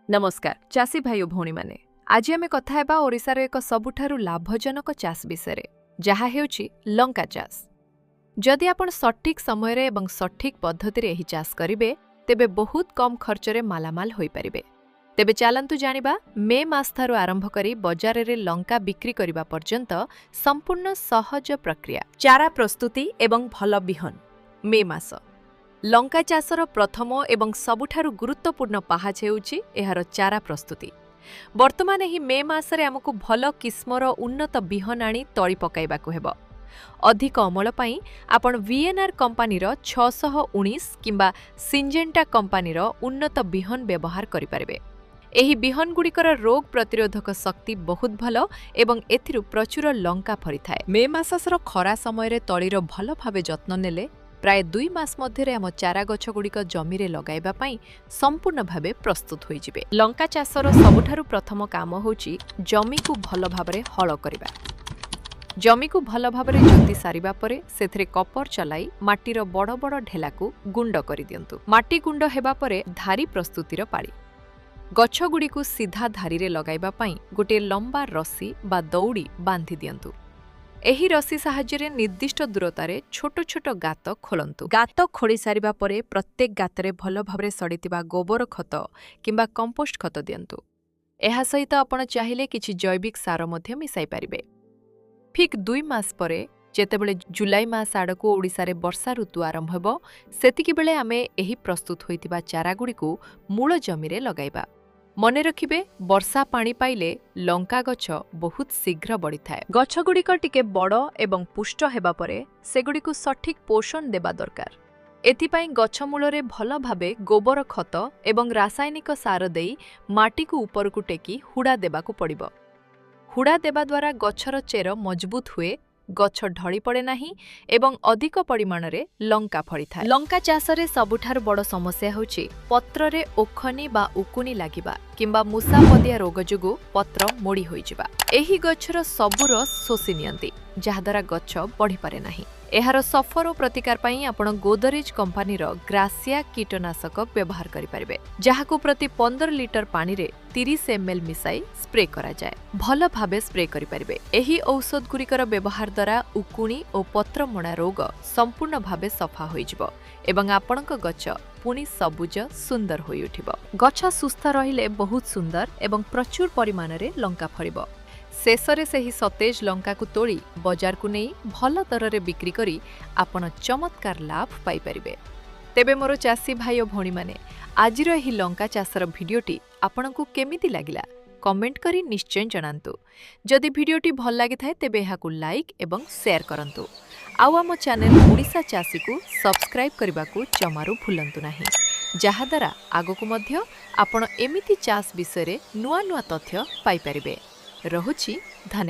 नमस्कार चासी भाई और भौणी माने आज आमे कथा हेबा ओडिसार एक सबुठारु लाभजनक चाष विषय जहा हेउछि लंका चाष। जदि आपण सठिक समय रे एवं सठिक पद्धति रे एही चाष करिवे तेबे बहुत कम खर्च रे मालामाल होई परिबे। तेबे चालंतु जानिबा मे मास थारु आरंभ करी बजार रे लंका बिक्री करिबा पर्यंत संपूर्ण सहज प्रक्रिया। चारा प्रस्तुति एवं भल बिहन। मे मास लंका चाषर प्रथम एवं सबुठारु गुरुत्वपूर्ण पाहाच हेउछि एहार चारा प्रस्तुति। वर्तमान एही मे मासरे आमकु भल किस्मर उन्नत बिहन आनी तळी पकाइबाकु हेबो। अधिक अमल पई आपण VNR कंपनीर 619 किंबा सिंजेंटा कंपनीर उन्नत बिहन व्यवहार करि पारिबे। एही बिहन गुड़िकर रोग प्रतिरोधक शक्ति बहुत भल एवं एथिरु प्रचुर लंका फरिथाए। मे मासर खरा समय रे तळीर भल भाबे जत्न नेले प्राय 2 मास मध्यरे आम चारा गछ गुड़िक जमी रे लगाइबा पई संपूर्ण भाबे प्रस्तुत होई जिवे। लंका चाषर सबुठारु प्रथम काम होछि जमी को भल भाबरे हळ करिबा। जमी को भल भाबरे जोति सारिबा परे सेथरे कपर चलाई माटीर बड़ बड़ ढेलाकू गुंड करि दियंतु। माटी गुंड हेबा परे धारी प्रस्तुतिर पाळी। गछ गुड़िकू सीधा धारी रे लगाइबा पई गोटे लंबा रस्सी बा दौड़ी बांधी दियंतु। एही रस्सी साहाय्य निर्दिष्ट दूरतारे छोट छोट गात खोलंतु। गात खोड़ी सारिबा परे प्रत्येक गातरे भल भाबरे सड़ीतिबा गोबर खत किंबा कंपोस्ट खत दियंतु। एहा सहित आपण चाहिले किछि जैविक सार मध्य मिसाई पारिबे। ठीक 2 मास परे जेतेबेले जुलाई मास आड़कू ओडिसा रे वर्षा ऋतु आरंभ हेबो सेतिकी बेले आमे एही प्रस्तुत होइतिबा चारा गुड़िकू मूल जमी रे लगाइबा। मने रखिबे वर्षा पानी पाइले लंका गछ बहुत शीघ्र बढ़ी थाए। गछ गुड़िक टिके बड़ एवं पुष्ट हेबा परे सेगुड़िकू सठिक पोषण देबा दरकार। एथिपाई गछ मूलरे भल भाबे गोबर खत एवं रासायनिक सार देई माटी को ऊपर को टेकी हुड़ा देबाकू पड़िबो। हुड़ा देबा द्वारा गछर चेर मजबूत हुए, गछ ढली पड़े नाही एवं अधिक परिमाण रे लंका फड़ी थाए। लंका चाषरे सबुठार बड़ समस्या होछि पत्र रे ओखनी बा उकुनी लागिबा किंबा मुसापदिया रोग जोगु पत्र मोड़ी होई जिबा। एही गछर सबु रस शोषि नियंती जहा द्वारा गछ बढ़ी पारे नाही। एहार सफर प्रतिकार पई आपण गोदरेज कंपनीर ग्रासिया कीटनाशक व्यवहार करि परिबे, जहाकू प्रति 15 लिटर पानी रे 30 ml मिसाई स्प्रे करा जाय। भल भाबे स्प्रे करि परिबे। एही औषध गुरिकर व्यवहार द्वारा उकुणी और पत्र मोड़ा रोग संपूर्ण भाबे सफा होई जिवो एवं आपणक गछ पुनी सबुज सुंदर होई उठिबो। गछ सुस्थ रहिले बहुत सुंदर एवं प्रचुर परिमाण रे लंका फरिबो। शेषरे सेही सतेज लंका को तोड़ी बजार को नहीं भल दर रे बिक्री करी आपण चमत्कार लाभ पाई परिबे। तेबे मोर चासी भाई और भौणी माने आजिर एही लंका चाषर भिडियोटी आपणकू केमिति लागिला कमेंट करी निश्चय जणांतु। जदि भिडियोटी भल लागि थाए तेबे एहाकू लाइक एवं शेयर करंतु। आउ आम चैनल ओडिशा चासी को सब्सक्राइब करबाकू जमारू भूलंतु नाही, जहा द्वारा आगकू मध्य आपण एमिति चाष विषय रे नुआ नुआ तथ्य पाई परिबे। रहुछि धन्यवाद।